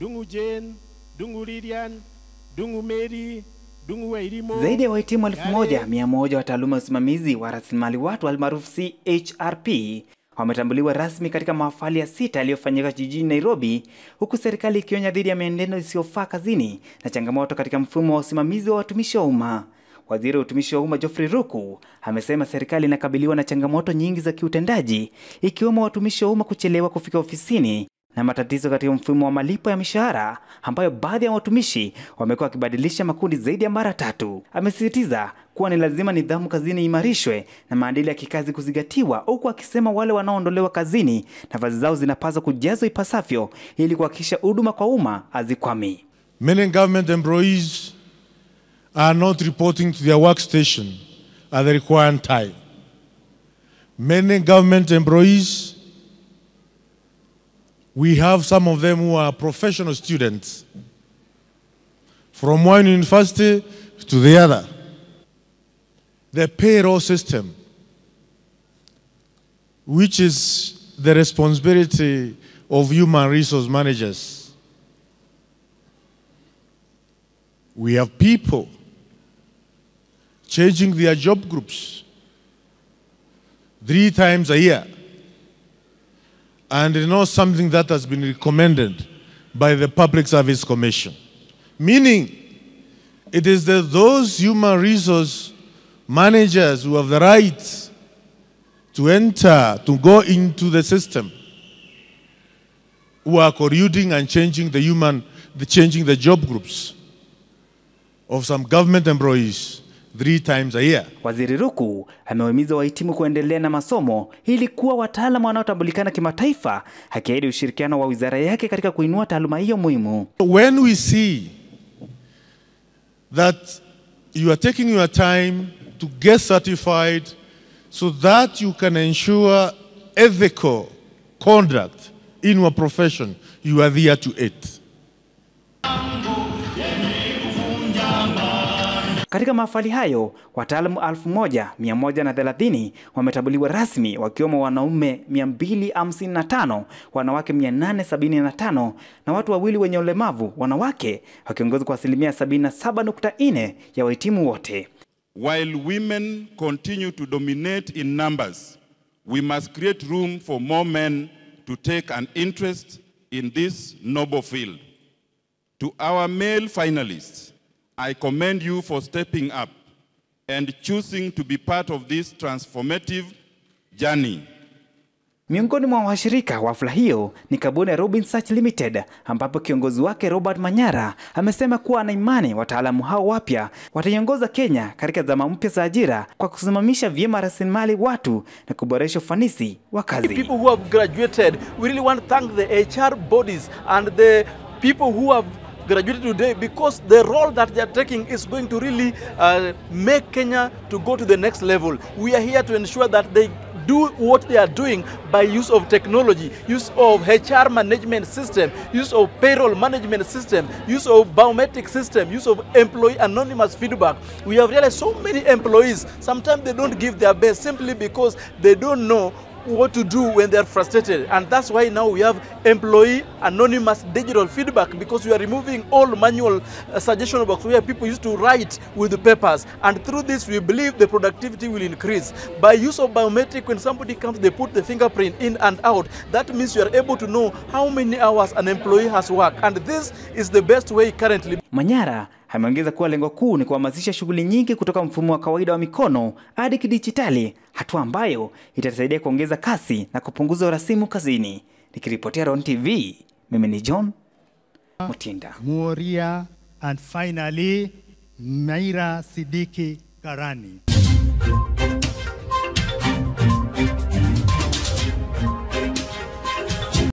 Dungu Jane, Dungu Lilian, Dungu Mary, Dungu Wairimo. Zaidi ya wahitimu 1100 wa taaluma ya usimamizi wa rasilimali watu almaarufu CHRP wametambuliwa rasmi katika mahafali ya 6 yaliyofanyika jijini Nairobi, huku serikali ikionya dhidi ya mienendo isiyofaa kazini na changamoto katika mfumo wa usimamizi wa watumishi wa umma. Waziri wa utumishi wa umma Geoffrey Ruku amesema serikali inakabiliwa na changamoto nyingi za kiutendaji, ikiwemo watumishi wa umma kuchelewa kufika ofisini na matatizo katika mfumo wa malipo ya mishahara ambayo baadhi ya watumishi wamekuwa wakibadilisha makundi zaidi ya mara 3. Amesisitiza kuwa ni lazima nidhamu kazini imarishwe na maadili ya kikazi kuzingatiwa, huku akisema wale wanaoondolewa kazini nafasi zao zinapaswa kujazwa ipasavyo ili kuhakikisha huduma kwa umma hazikwami. Many government employees are not reporting to their workstation at the required time. Many government employees, we have some of them who are professional students from one university to the other. The payroll system, which is the responsibility of human resource managers. We have people changing their job groups 3 times a year. And not something that has been recommended by the Public Service Commission. Meaning, it is those human resource managers who have the right to enter, to go into the system, who are colluding and changing the job groups of some government employees 3 times a year. Waziri Ruku amewahimiza wahitimu kuendelea na masomo ili kuwa wataalamu wanaotambulikana kimataifa, akiahidi ushirikiano wa wizara yake katika kuinua taaluma hiyo muhimu. When we see that you are taking your time to get certified so that you can ensure ethical conduct in your profession, you are there to aid. Katika mahafali hayo, wataalamu 1130 wametambuliwa rasmi, wakiwemo wanaume 255, wanawake 875 na watu wawili wenye ulemavu wanawake, wakiongoza kwa asilimia 77.4 ya wahitimu wote. While women continue to dominate in numbers, we must create room for more men to take an interest in this noble field. To our male finalists, I commend you for stepping up and choosing to be part of this transformative journey. Miongoni mwa washirika wa hafla hiyo ni kampuni ya Robin Search Limited, ambapo kiongozi wake Robert Manyara amesema kuwa ana imani wataalamu hao wapya wataiongoza Kenya katika zama mpya za ajira kwa kusimamisha vyema rasilimali watu na kuboresha ufanisi wa kazi. People who have graduated, we really want to thank the HR bodies and the people who have graduated today, because the role that they are taking is going to really make Kenya to go to the next level. We are here to ensure that they do what they are doing by use of technology, use of HR management system, use of payroll management system, use of biometric system, use of employee anonymous feedback. We have realized so many employees, sometimes they don't give their best simply because they don't know what to do when they are frustrated, and that's why now we have employee anonymous digital feedback, because we are removing all manual suggestion box where people used to write with the papers, and through this we believe the productivity will increase. By use of biometric, when somebody comes they put the fingerprint in and out, that means you are able to know how many hours an employee has worked, and this is the best way currently. Manyara ameongeza kuwa lengo kuu ni kuhamasisha shughuli nyingi kutoka mfumo wa kawaida wa mikono hadi kidijitali, hatua ambayo itasaidia kuongeza kasi na kupunguza urasimu kazini. Nikiripotia Ron TV, mimi ni John Mutinda. Moria, and finally Maira Sidiki Karani.